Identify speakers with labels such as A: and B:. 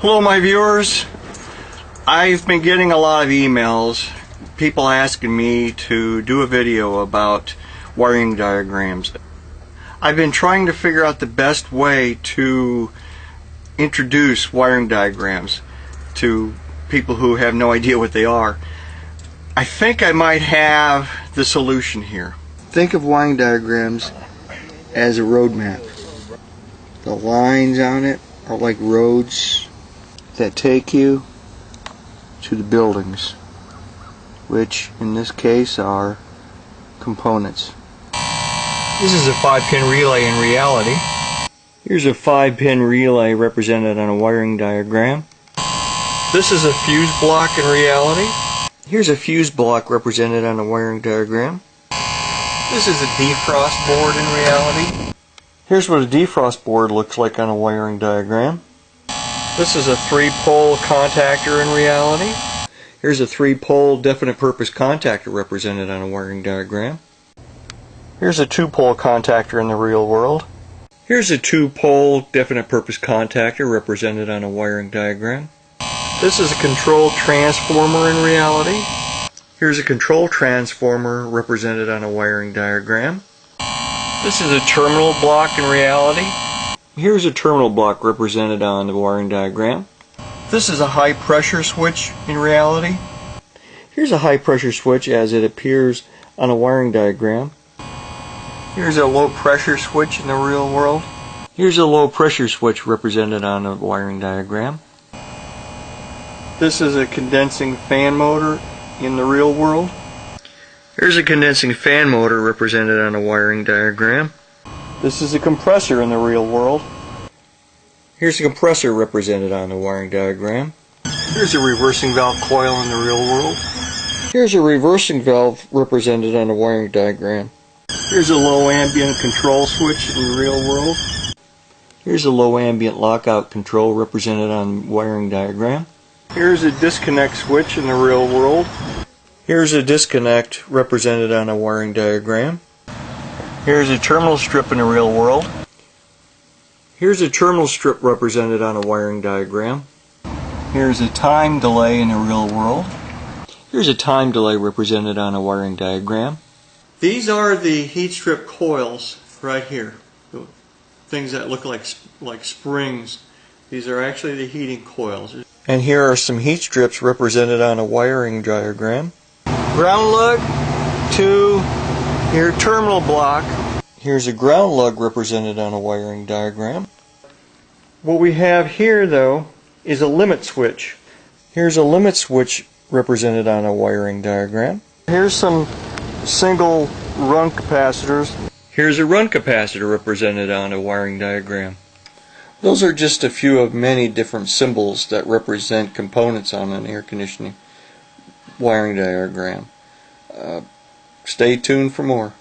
A: Hello my viewers, I've been getting a lot of emails, people asking me to do a video about wiring diagrams. I've been trying to figure out the best way to introduce wiring diagrams to people who have no idea what they are. I think I might have the solution here. Think of wiring diagrams as a road map. The lines on it are like roads that take you to the buildings, which in this case are components.
B: This is a 5-pin relay in reality.
A: Here's a 5-pin relay represented on a wiring diagram.
B: This is a fuse block in reality.
A: Here's a fuse block represented on a wiring diagram.
B: This is a defrost board in reality.
A: Here's what a defrost board looks like on a wiring diagram.
B: This is a 3-pole contactor in reality.
A: Here's a 3-pole definite purpose contactor represented on a wiring diagram. Here's a 2-pole contactor in the real world. Here's a 2-pole definite purpose contactor represented on a wiring diagram.
B: This is a control transformer in reality.
A: Here's a control transformer represented on a wiring diagram.
B: This is a terminal block in reality.
A: Here's a terminal block represented on the wiring diagram.
B: This is a high pressure switch in reality.
A: Here's a high pressure switch as it appears on a wiring diagram.
B: Here's a low pressure switch in the real world.
A: Here's a low pressure switch represented on a wiring diagram.
B: This is a condensing fan motor in the real world.
A: Here's a condensing fan motor represented on a wiring diagram.
B: This is a compressor in the real world.
A: Here's a compressor represented on a wiring diagram.
B: Here's a reversing valve coil in the real world.
A: Here's a reversing valve represented on a wiring diagram.
B: Here's a low ambient control switch in the real world.
A: Here's a low ambient lockout control represented on wiring diagram.
B: Here's a disconnect switch in the real world.
A: Here's a disconnect represented on a wiring diagram.
B: Here's a terminal strip in the real world.
A: Here's a terminal strip represented on a wiring diagram.
B: Here's a time delay in the real world.
A: Here's a time delay represented on a wiring diagram.
B: These are the heat strip coils right here. The things that look like springs. These are actually the heating coils.
A: And here are some heat strips represented on a wiring diagram.
B: Ground lug to your terminal block.
A: Here's a ground lug represented on a wiring diagram.
B: What we have here though is a limit switch.
A: Here's a limit switch represented on a wiring diagram.
B: Here's some single run capacitors.
A: Here's a run capacitor represented on a wiring diagram. Those are just a few of many different symbols that represent components on an air conditioning wiring diagram. Stay tuned for more.